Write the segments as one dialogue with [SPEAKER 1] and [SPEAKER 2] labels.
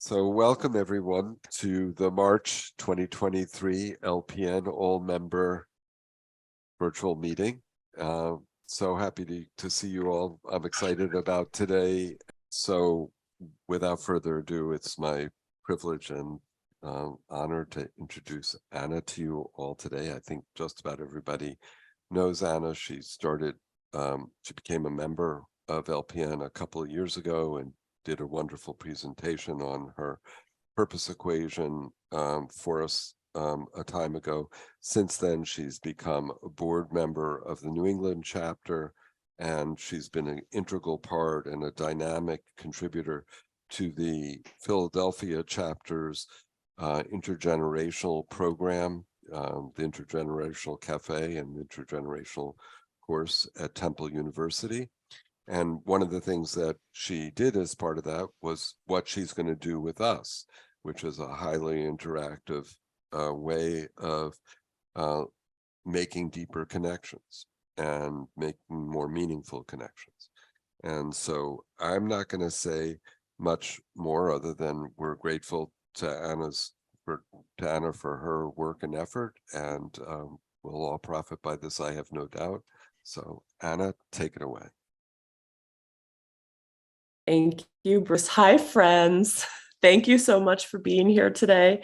[SPEAKER 1] So welcome everyone to the March 2023 LPN all-member virtual meeting. So happy to see you all. I'm excited about today. So without further ado, it's my privilege and honor to introduce Anna to you all today. I think just about everybody knows Anna. She became a member of LPN a couple of years ago and did a wonderful presentation on her purpose equation for us a time ago. Since then, she's become a board member of the New England chapter, and she's been an integral part and a dynamic contributor to the Philadelphia chapter's intergenerational program, the Intergenerational Cafe and Intergenerational course at Temple University. And one of the things that she did as part of that was what she's going to do with us, which is a highly interactive way of making deeper connections and making more meaningful connections. And so I'm not going to say much more other than we're grateful to Anna for her work and effort, and we'll all profit by this, I have no doubt. So Anna, take it away.
[SPEAKER 2] Thank you, Bruce. Hi, friends. Thank you so much for being here today.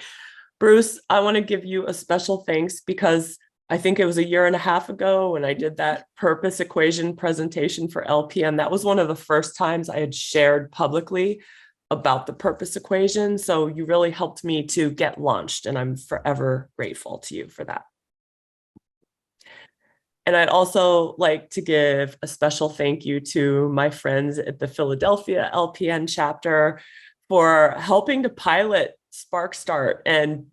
[SPEAKER 2] Bruce, I want to give you a special thanks because I think it was a year and a half ago when I did that purpose equation presentation for LPN. That was one of the first times I had shared publicly about the purpose equation. So you really helped me to get launched, and I'm forever grateful to you for that. And I'd also like to give a special thank you to my friends at the Philadelphia LPN chapter for helping to pilot Spark Start and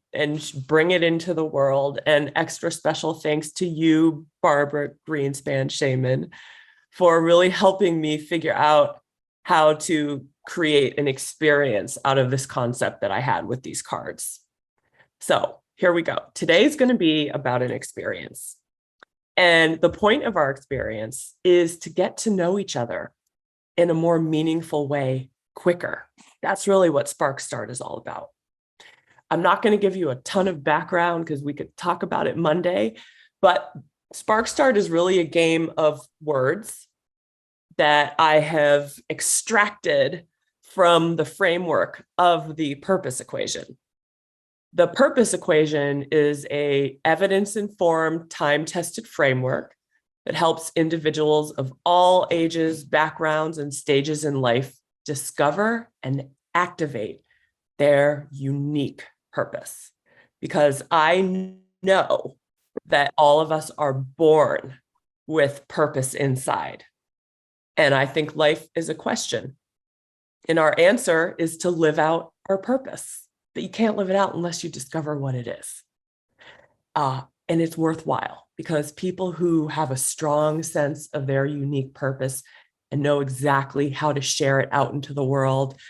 [SPEAKER 2] bring it into the world. And extra special thanks to you, Barbara Greenspan-Shaman, for really helping me figure out how to create an experience out of this concept that I had with these cards. So here we go. Today is going to be about an experience. And the point of our experience is to get to know each other in a more meaningful way quicker. That's really what Spark Start is all about. I'm not going to give you a ton of background because we could talk about it Monday, but Spark Start is really a game of words that I have extracted from the framework of the purpose equation. The purpose equation is an evidence-informed, time-tested framework that helps individuals of all ages, backgrounds, and stages in life discover and activate their unique purpose. Because I know that all of us are born with purpose inside. And I think life is a question. And our answer is to live out our purpose. But you can't live it out unless you discover what it is. And it's worthwhile because people who have a strong sense of their unique purpose and know exactly how to share it out into the world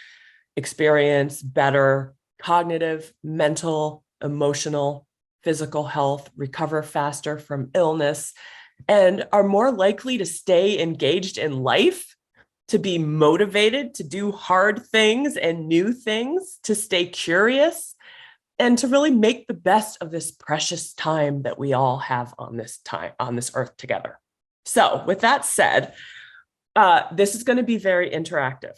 [SPEAKER 2] experience better cognitive, mental, emotional, physical health, recover faster from illness, and are more likely to stay engaged in life, to be motivated to do hard things and new things, to stay curious, and to really make the best of this precious time that we all have on this earth together. So with that said, this is going to be very interactive.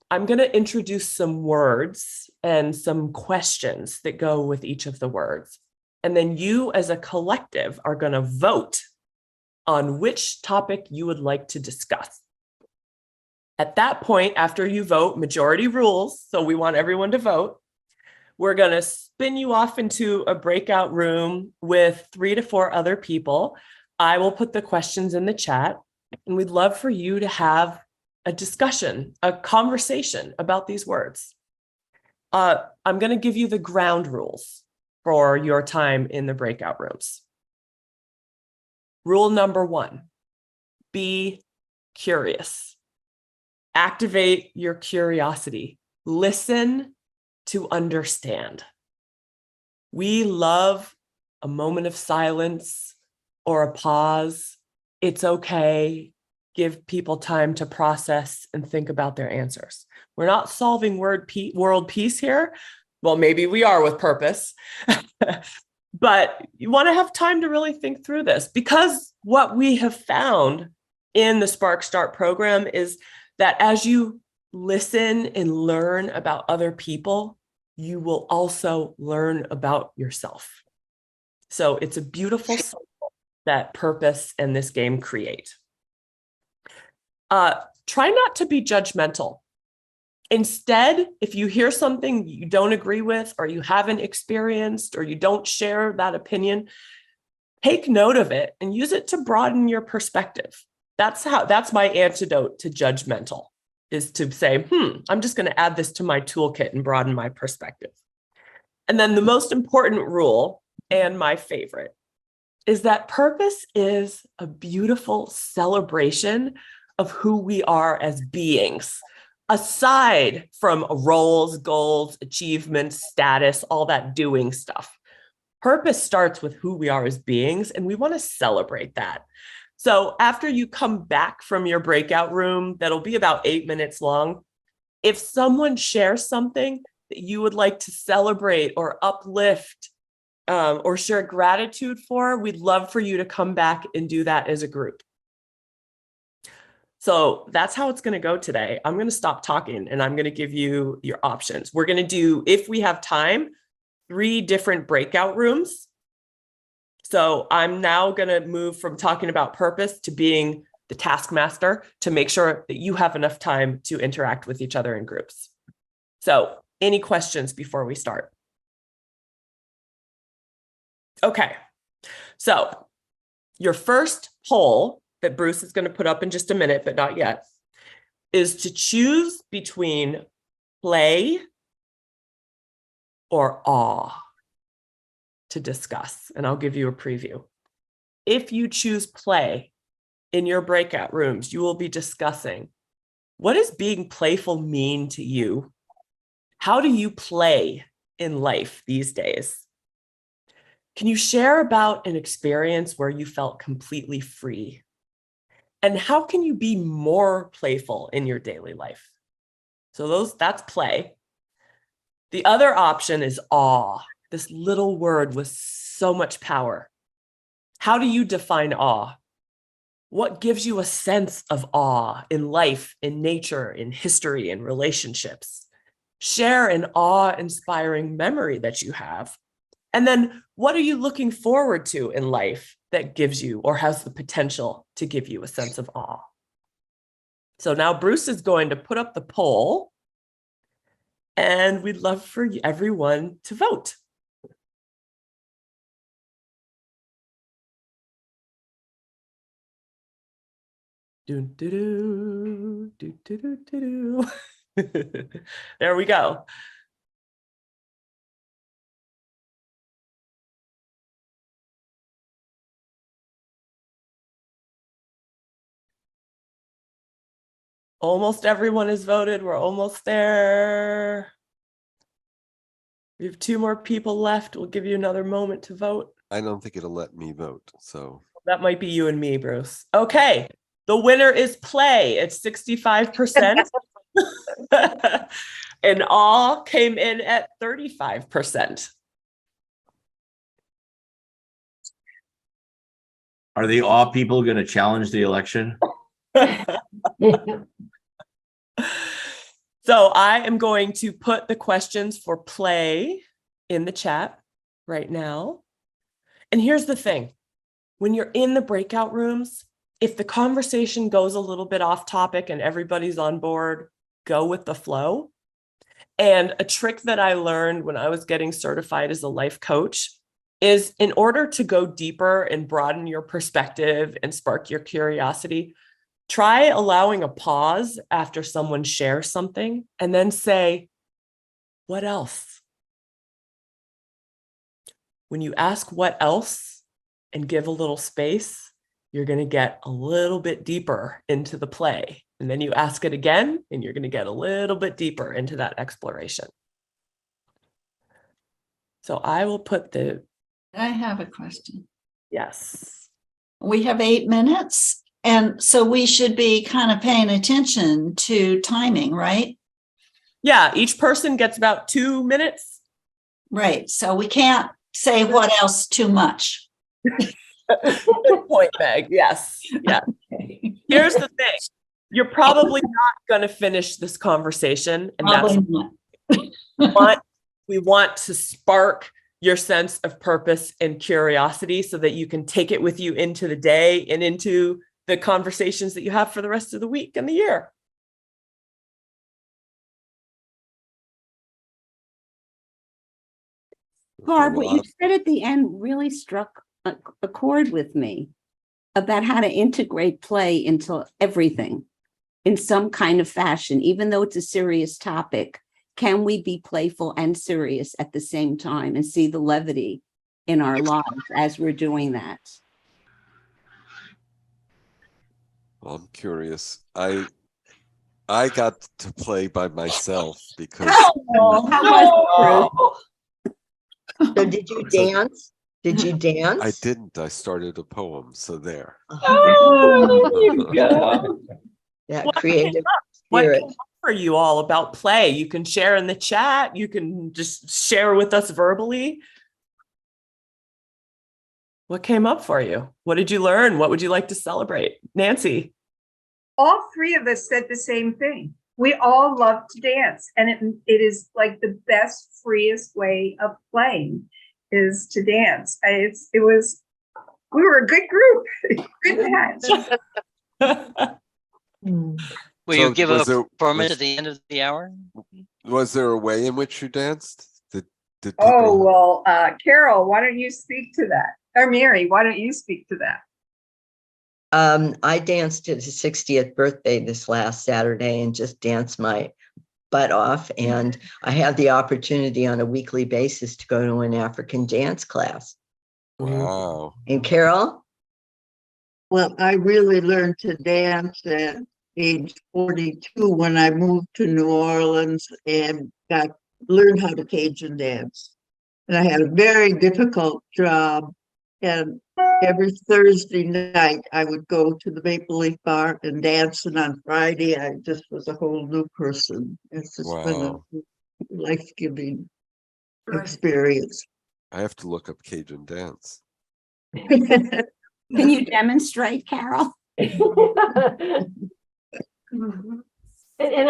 [SPEAKER 2] I'm going to introduce some words and some questions that go with each of the words. And then you as a collective are going to vote on which topic you would like to discuss. At that point, after you vote, majority rules, so we want everyone to vote, we're going to spin you off into a breakout room with 3 to 4 other people. I will put the questions in the chat, and we'd love for you to have a discussion, a conversation about these words. I'm going to give you the ground rules for your time in the breakout rooms. Rule number 1, be curious. Activate your curiosity. Listen to understand. We love a moment of silence or a pause. It's okay. give people time to process and think about their answers. We're not solving world peace here. Well, maybe we are with purpose, but you want to have time to really think through this, because what we have found in the Spark Start program is that as you listen and learn about other people, you will also learn about yourself. So it's a beautiful cycle that purpose and this game create. Try not to be judgmental. Instead, if you hear something you don't agree with, or you haven't experienced, or you don't share that opinion, take note of it and use it to broaden your perspective. That's my antidote to judgmental, is to say, I'm just going to add this to my toolkit and broaden my perspective. And then the most important rule, and my favorite, is that purpose is a beautiful celebration of who we are as beings, aside from roles, goals, achievements, status, all that doing stuff. Purpose starts with who we are as beings, and we want to celebrate that. So after you come back from your breakout room, that'll be about 8 minutes long, if someone shares something that you would like to celebrate or uplift, or share gratitude for, we'd love for you to come back and do that as a group. So that's how it's going to go today. I'm going to stop talking and I'm going to give you your options. We're going to do, if we have time, 3 different breakout rooms. So I'm now going to move from talking about purpose to being the taskmaster to make sure that you have enough time to interact with each other in groups. So any questions before we start? Okay, so your first poll that Bruce is going to put up in just a minute, but not yet, is to choose between play or awe to discuss. And I'll give you a preview. If you choose play in your breakout rooms, you will be discussing, what does being playful mean to you? How do you play in life these days? Can you share about an experience where you felt completely free? And how can you be more playful in your daily life? So that's play. The other option is awe, this little word with so much power. How do you define awe? What gives you a sense of awe in life, in nature, in history, in relationships? Share an awe-inspiring memory that you have. And then what are you looking forward to in life that gives you or has the potential to give you a sense of awe? So now Bruce is going to put up the poll, and we'd love for everyone to vote. There we go. Almost everyone has voted. We're almost there. We have 2 more people left. We'll give you another moment to vote.
[SPEAKER 1] I don't think it'll let me vote, so.
[SPEAKER 2] That might be you and me, Bruce. Okay, the winner is play. It's 65%. And all came in at 35%.
[SPEAKER 3] Are the awe people going to challenge the election?
[SPEAKER 2] So I am going to put the questions for play in the chat right now. And here's the thing. When you're in the breakout rooms, if the conversation goes a little bit off topic and everybody's on board, go with the flow. And a trick that I learned when I was getting certified as a life coach is, in order to go deeper and broaden your perspective and spark your curiosity, try allowing a pause after someone shares something and then say, what else? When you ask what else and give a little space, you're going to get a little bit deeper into the play. And then you ask it again, and you're going to get a little bit deeper into that exploration. So I will put
[SPEAKER 4] I have a question.
[SPEAKER 2] yes.
[SPEAKER 4] We have 8 minutes. And so we should be kind of paying attention to timing, right?
[SPEAKER 2] Yeah, each person gets about 2 minutes.
[SPEAKER 4] Right. So we can't say what else too much.
[SPEAKER 2] Good point, Meg. Yes. Yeah. Here's the thing. You're probably not going to finish this conversation. And that's we want to spark your sense of purpose and curiosity so that you can take it with you into the day and into the conversations that you have for the rest of the week and the year.
[SPEAKER 5] Barb, what you said at the end really struck a chord with me about how to integrate play into everything in some kind of fashion, even though it's a serious topic. Can we be playful and serious at the same time and see the levity in our lives as we're doing that?
[SPEAKER 1] Well, I'm curious. I got to play by myself because
[SPEAKER 5] Oh, how was it, Ruth?
[SPEAKER 6] So did you dance? Did you dance?
[SPEAKER 1] I didn't. I started a poem, so there.
[SPEAKER 2] Oh, there you go.
[SPEAKER 6] That
[SPEAKER 2] What
[SPEAKER 6] creative
[SPEAKER 2] What
[SPEAKER 6] spirit.
[SPEAKER 2] came up for you all about play? You can share in the chat. You can just share with us verbally. What came up for you? What did you learn? What would you like to celebrate? Nancy.
[SPEAKER 7] All three of us said the same thing. We all love to dance, and it is like the best, freest way of playing is to dance. We were a good group. Good match.
[SPEAKER 8] Will you
[SPEAKER 1] So
[SPEAKER 8] give
[SPEAKER 1] was
[SPEAKER 8] a
[SPEAKER 1] there-
[SPEAKER 8] performance
[SPEAKER 1] was-
[SPEAKER 8] at the end of the hour?
[SPEAKER 1] Was there a way in which you danced? Did people?
[SPEAKER 7] Oh, well, Carol, why don't you speak to that? Or Mary, why don't you speak to that?
[SPEAKER 6] I danced at his 60th birthday this last Saturday and just danced my butt off. And I had the opportunity on a weekly basis to go to an African dance class.
[SPEAKER 1] Wow.
[SPEAKER 6] And Carol?
[SPEAKER 9] Well, I really learned to dance at age 42 when I moved to New Orleans and learned how to Cajun dance. And I had a very difficult job. And every Thursday night I would go to the Maple Leaf Bar and dance. And on Friday, I just was a whole new person. It's just been a
[SPEAKER 1] Wow.
[SPEAKER 9] life-giving experience.
[SPEAKER 1] I have to look up Cajun dance.
[SPEAKER 5] Can you demonstrate, Carol?
[SPEAKER 10] And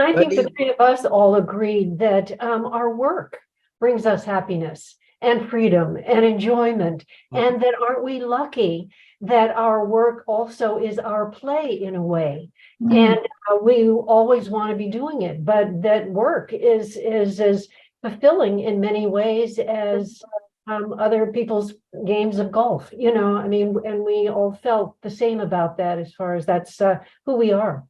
[SPEAKER 10] I
[SPEAKER 6] What
[SPEAKER 10] think
[SPEAKER 6] do
[SPEAKER 10] the
[SPEAKER 6] you-
[SPEAKER 10] three of us all agreed that our work brings us happiness and freedom and enjoyment. And that aren't we lucky that our work also is our play in a way. And we always want to be doing it, but that work is as fulfilling in many ways as other people's games of golf, I mean, and we all felt the same about that as far as that's who we are.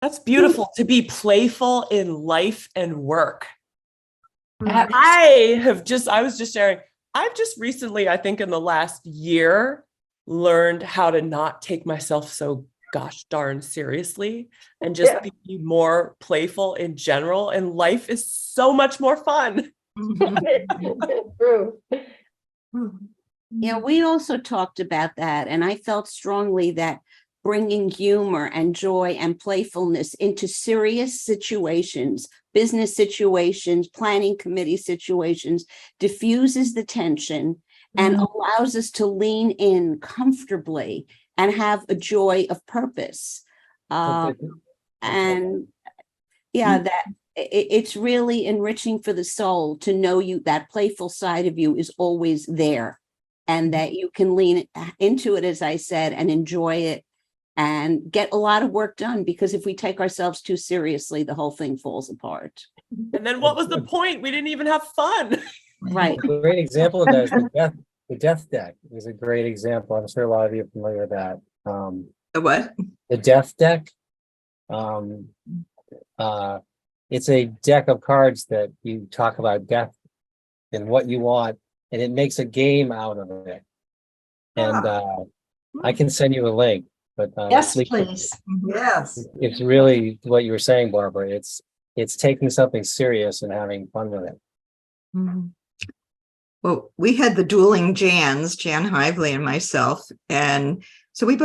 [SPEAKER 2] That's beautiful to be playful in life and work. I was just sharing, I've just recently, I think in the last year, learned how to not take myself so gosh darn seriously and just be more playful in general. And life is so much more fun.
[SPEAKER 10] True.
[SPEAKER 5] Yeah, we also talked about that, and I felt strongly that bringing humor and joy and playfulness into serious situations, business situations, planning committee situations, diffuses the tension and allows us to lean in comfortably and have a joy of purpose. And yeah, that it's really enriching for the soul to know that playful side of you is always there and that you can lean into it, as I said, and enjoy it and get a lot of work done, because if we take ourselves too seriously, the whole thing falls apart.
[SPEAKER 2] And then what was the point? We didn't even have fun.
[SPEAKER 5] Right.
[SPEAKER 11] A great example of that is the death deck is a great example. I'm sure a lot of you are familiar with that.
[SPEAKER 6] The what?
[SPEAKER 11] The death deck. It's a deck of cards that you talk about death and what you want, and it makes a game out of it. And I can send you a link, but
[SPEAKER 4] Yes, please.
[SPEAKER 6] Yes.
[SPEAKER 11] it's really what you were saying, Barbara. It's taking something serious and having fun with it.
[SPEAKER 6] Well, we had the dueling Jans, Jan Hively and myself, and
[SPEAKER 12] So we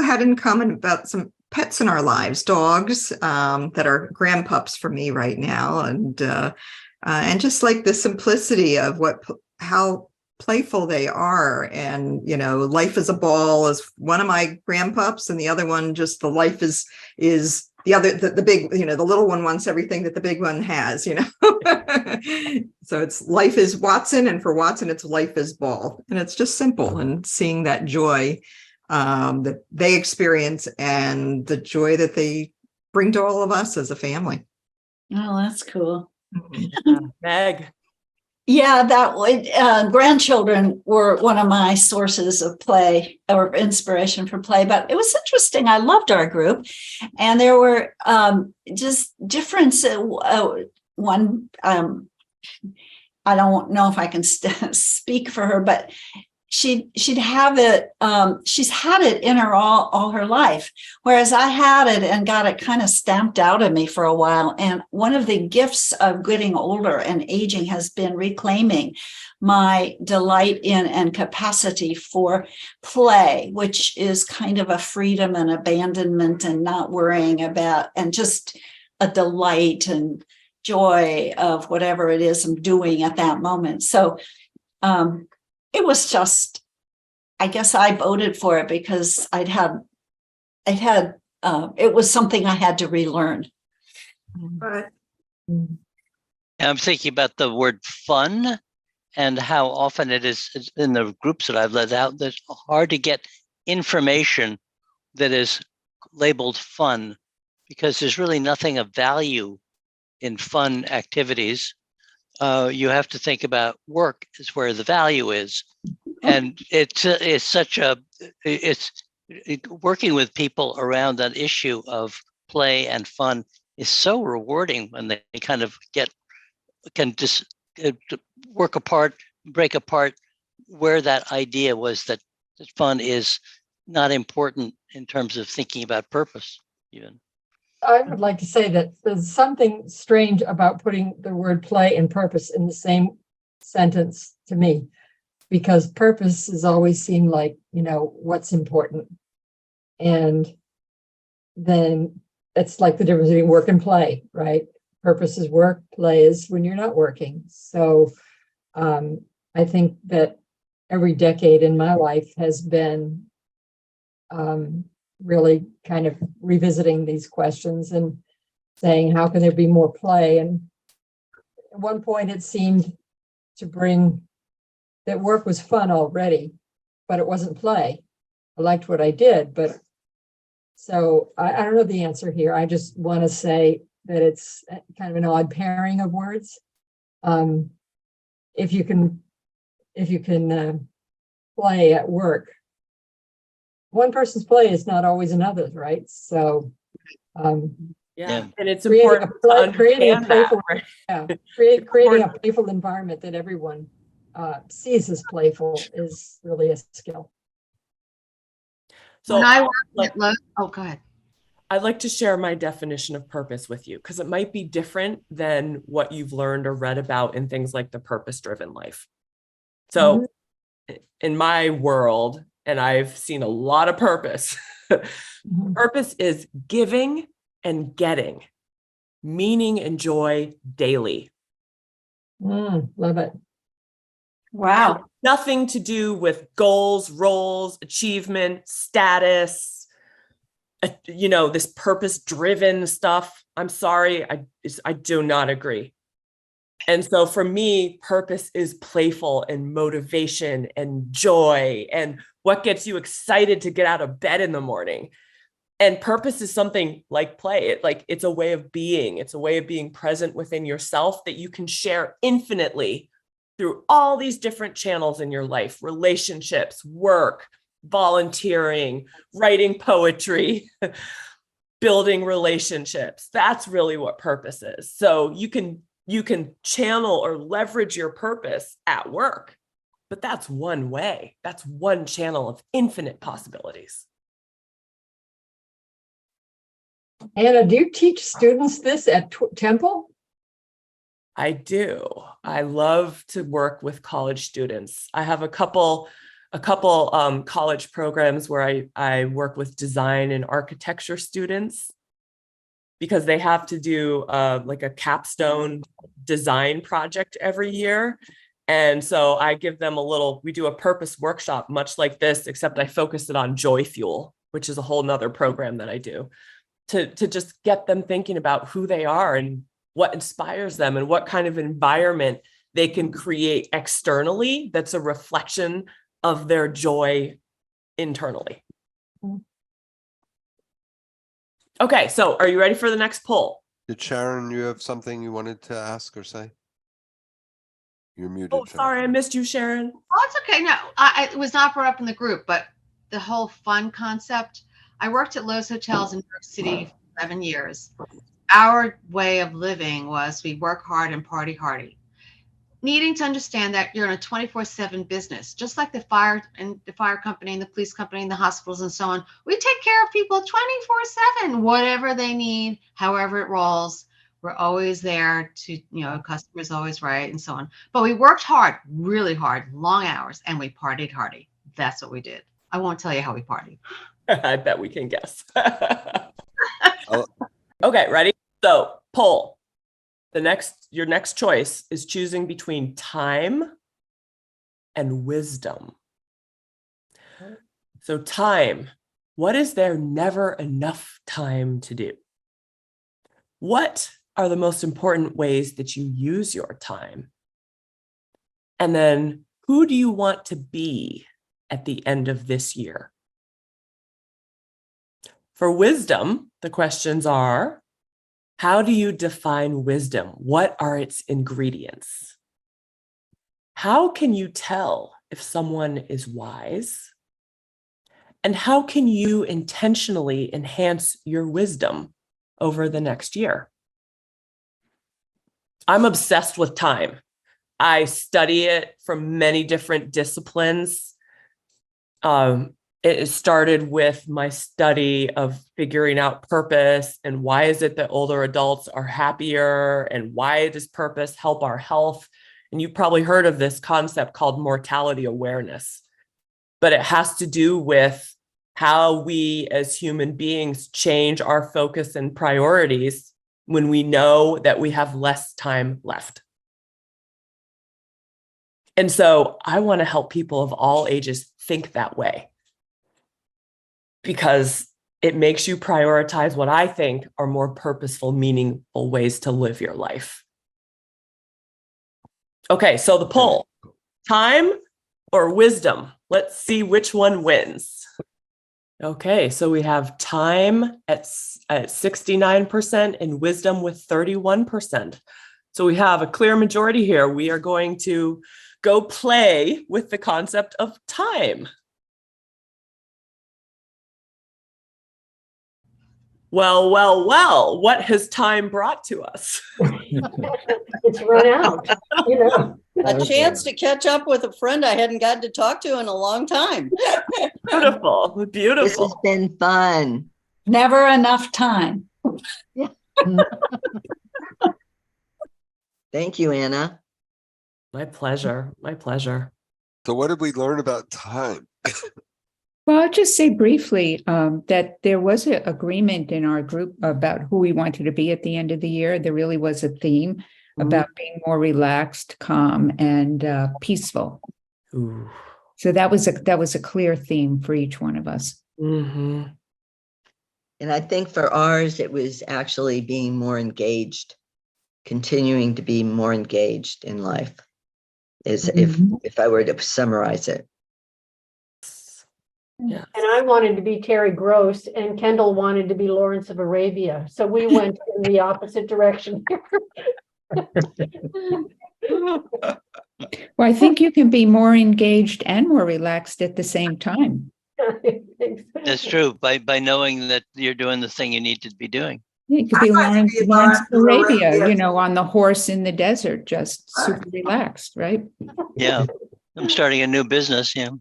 [SPEAKER 12] had in common about some pets in our lives, dogs that are grandpups for me right now, and just like the simplicity of how playful they are. And life is a ball is one of my grandpups, and the other one, just the life is the other, the big, the little one wants everything that the big one has. So it's life is Watson, and for Watson it's life is ball, and it's just simple. And seeing that joy that they experience and the joy that they bring to all of us as a family.
[SPEAKER 4] Oh, that's cool.
[SPEAKER 2] Meg.
[SPEAKER 4] Yeah, that would grandchildren were one of my sources of play or inspiration for play. But it was interesting. I loved our group, and there were just difference. One, I don't know if I can speak for her, but she'd have it. She's had it in her all her life, whereas I had it and got it kind of stamped out of me for a while. And one of the gifts of getting older and aging has been reclaiming my delight in and capacity for play, which is kind of a freedom and abandonment and not worrying about, and just a delight and joy of whatever it is I'm doing at that moment. So it was just, I guess I voted for it because it was something I had to relearn.
[SPEAKER 12] Right.
[SPEAKER 8] I'm thinking about the word fun and how often it is in the groups that I've led out, that's hard to get information that is labeled fun, because there's really nothing of value in fun activities. You have to think about work is where the value is. And it's working with people around that issue of play and fun is so rewarding when they kind of can just break apart where that idea was that fun is not important in terms of thinking about purpose even.
[SPEAKER 10] I would like to say that there's something strange about putting the word play and purpose in the same sentence to me, because purpose has always seemed like, what's important. And then it's like the difference between work and play, right? Purpose is work, play is when you're not working. So I think that every decade in my life has been really kind of revisiting these questions and saying, how can there be more play? And at one point it seemed to bring that work was fun already, but it wasn't play. I liked what I did, but so I don't know the answer here. I just want to say that it's kind of an odd pairing of words. If you can play at work, one person's play is not always another's, right? So,
[SPEAKER 2] yeah, and it's important to understand that.
[SPEAKER 10] Creating a playful environment that everyone sees as playful is really a skill.
[SPEAKER 2] So
[SPEAKER 13] when I work at go ahead.
[SPEAKER 2] I'd like to share my definition of purpose with you, because it might be different than what you've learned or read about in things like the purpose-driven life. So in my world, and I've seen a lot of purpose, purpose is giving and getting meaning and joy daily.
[SPEAKER 10] Love it.
[SPEAKER 4] Wow.
[SPEAKER 2] Nothing to do with goals, roles, achievement, status, this purpose-driven stuff. I'm sorry, I do not agree. And so for me, purpose is playful and motivation and joy and what gets you excited to get out of bed in the morning. And purpose is something like play. It's a way of being. It's a way of being present within yourself that you can share infinitely through all these different channels in your life: relationships, work, volunteering, writing poetry, building relationships. That's really what purpose is. So you can channel or leverage your purpose at work, but that's one way. That's one channel of infinite possibilities.
[SPEAKER 10] Anna, do you teach students this at Temple?
[SPEAKER 2] I do. I love to work with college students. I have a couple a couple college programs where I work with design and architecture students, because they have to do like a capstone design project every year. And so I give them we do a purpose workshop, much like this, except I focus it on Joy Fuel, which is a whole nother program that I do to just get them thinking about who they are and what inspires them and what kind of environment they can create externally that's a reflection of their joy internally. Okay, so are you ready for the next poll?
[SPEAKER 1] Did Sharon, you have something you wanted to ask or say? You're muted.
[SPEAKER 2] Oh,
[SPEAKER 1] Sharon.
[SPEAKER 2] sorry, I missed you, Sharon.
[SPEAKER 13] Oh, it's okay. No, it was not brought up in the group, but the whole fun concept. I worked at Lowe's Hotels in New York City for 7 years. Our way of living was we work hard and party hardy. Needing to understand that you're in a 24/7 business, just like the fire company and the police company and the hospitals and so on. We take care of people 24/7, whatever they need, however it rolls. We're always there to, customer's always right and so on. But we worked hard, really hard, long hours, and we partied hardy. That's what we did. I won't tell you how we partied.
[SPEAKER 2] I bet we can guess. Okay, ready? So, poll. Your next choice is choosing between time and wisdom. So time, what is there never enough time to do? What are the most important ways that you use your time? And then who do you want to be at the end of this year? For wisdom, the questions are, how do you define wisdom? What are its ingredients? How can you tell if someone is wise? And how can you intentionally enhance your wisdom over the next year? I'm obsessed with time. I study it from many different disciplines. It started with my study of figuring out purpose and why is it that older adults are happier and why does purpose help our health? And you've probably heard of this concept called mortality awareness, but it has to do with how we as human beings change our focus and priorities when we know that we have less time left. And so I want to help people of all ages think that way, because it makes you prioritize what I think are more purposeful, meaningful ways to live your life. Okay, so the poll, time or wisdom? Let's see which one wins. Okay, so we have time at 69% and wisdom with 31%. So we have a clear majority here. We are going to go play with the concept of time. Well, what has time brought to us?
[SPEAKER 10] It's run out,
[SPEAKER 6] A chance to catch up with a friend I hadn't gotten to talk to in a long time.
[SPEAKER 2] Beautiful, beautiful.
[SPEAKER 6] This has been fun.
[SPEAKER 4] Never enough time.
[SPEAKER 6] Thank you, Anna.
[SPEAKER 2] My pleasure, my pleasure.
[SPEAKER 1] So what did we learn about time?
[SPEAKER 14] Well, I'll just say briefly that there was an agreement in our group about who we wanted to be at the end of the year. There really was a theme about being more relaxed, calm, and peaceful.
[SPEAKER 2] Ooh.
[SPEAKER 14] So that was a clear theme for each one of us.
[SPEAKER 2] Mm-hmm.
[SPEAKER 6] And I think for ours, it was actually being more engaged, continuing to be more engaged in life, is if I were to summarize it.
[SPEAKER 2] Yeah.
[SPEAKER 10] And I wanted to be Terry Gross, and Kendall wanted to be Lawrence of Arabia. So we went in the opposite direction here.
[SPEAKER 14] Well, I think you can be more engaged and more relaxed at the same time.
[SPEAKER 8] That's true. By knowing that you're doing the thing you need to be doing.
[SPEAKER 14] Yeah, you could be Lawrence of Arabia, on the horse in the desert, just super relaxed, right?
[SPEAKER 8] Yeah. I'm starting a new business. Yeah.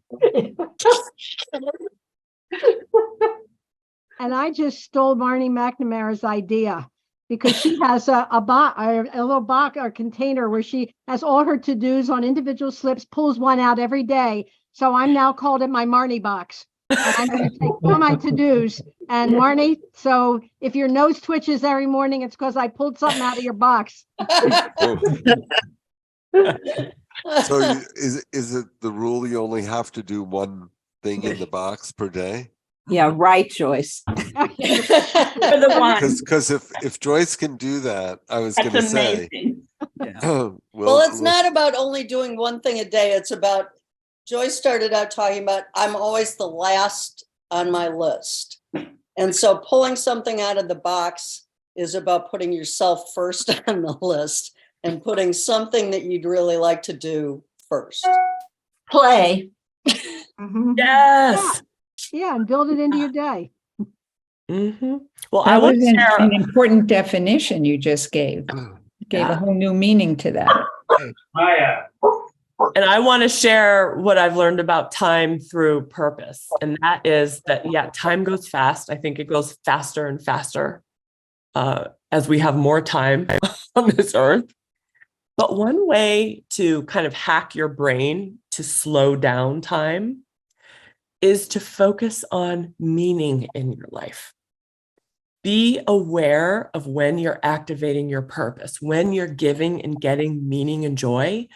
[SPEAKER 15] And I just stole Marnie McNamara's idea, because she has a little box or container where she has all her to-dos on individual slips, pulls one out every day. So I'm now called it my Marnie box. And I'm going to take all my to-dos. And Marnie, so if your nose twitches every morning, it's because I pulled something out of your box.
[SPEAKER 1] Oh. So is it the rule you only have to do one thing in the box per day?
[SPEAKER 5] Yeah, right, Joyce. For the one.
[SPEAKER 1] Because if Joyce can do that, I was
[SPEAKER 5] That's
[SPEAKER 1] going to say,
[SPEAKER 5] amazing.
[SPEAKER 16] Well, it's not about only doing one thing a day. It's about, Joyce started out talking about, I'm always the last on my list. And so pulling something out of the box is about putting yourself first on the list and putting something that you'd really like to do first.
[SPEAKER 4] Play.
[SPEAKER 2] Yes.
[SPEAKER 15] Yeah, and build it into your day.
[SPEAKER 2] Well,
[SPEAKER 14] That
[SPEAKER 2] I want
[SPEAKER 14] was
[SPEAKER 2] to share
[SPEAKER 14] an important definition you just gave. Gave a whole new meaning to that.
[SPEAKER 2] And I want to share what I've learned about time through purpose. And that is that, yeah, time goes fast. I think it goes faster and faster as we have more time on this earth. But one way to kind of hack your brain to slow down time is to focus on meaning in your life. Be aware of when you're activating your purpose, when you're giving and getting meaning and joy.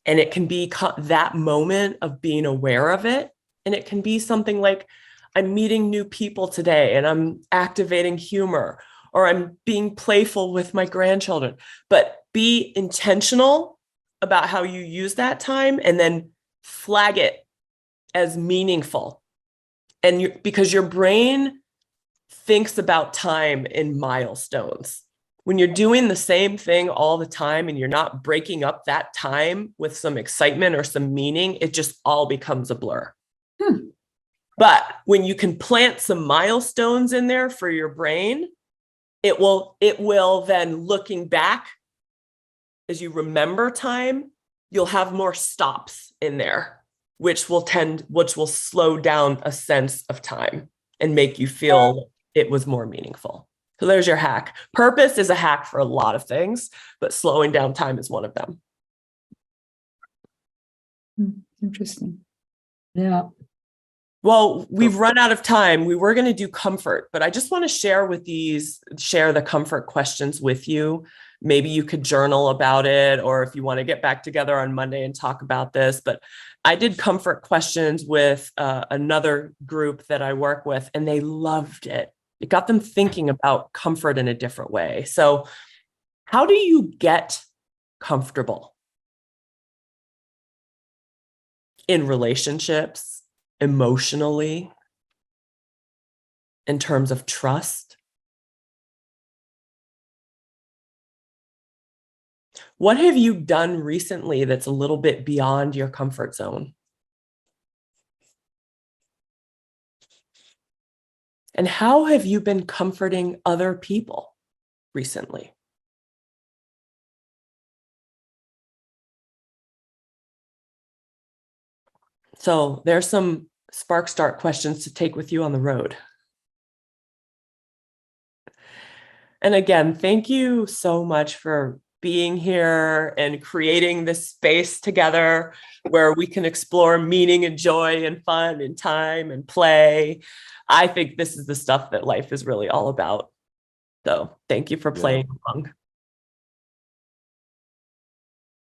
[SPEAKER 2] And it can be that moment of being aware of it. And it can be something like, I'm meeting new people today and I'm activating humor, or I'm being playful with my grandchildren. But be intentional about how you use that time and then flag it as meaningful. And because your brain thinks about time in milestones. When you're doing the same thing all the time and you're not breaking up that time with some excitement or some meaning, it just all becomes a blur. But when you can plant some milestones in there for your brain, it will then, looking back, as you remember time, you'll have more stops in there, which will slow down a sense of time and make you feel it was more meaningful. So there's your hack. Purpose is a hack for a lot of things, but slowing down time is one of them.
[SPEAKER 14] Interesting.
[SPEAKER 4] Yeah.
[SPEAKER 2] Well, we've run out of time. We were going to do comfort, but I just want to share the comfort questions with you. Maybe you could journal about it, or if you want to get back together on Monday and talk about this. But I did comfort questions with another group that I work with, and they loved it. It got them thinking about comfort in a different way. So how do you get comfortable in relationships, emotionally, in terms of trust? What have you done recently that's a little bit beyond your comfort zone? And how have you been comforting other people recently? So there's some Spark Start questions to take with you on the road. And again, thank you so much for being here and creating this space together where we can explore meaning and joy and fun and time and play. I think this is the stuff that life is really all about. So thank you for playing along.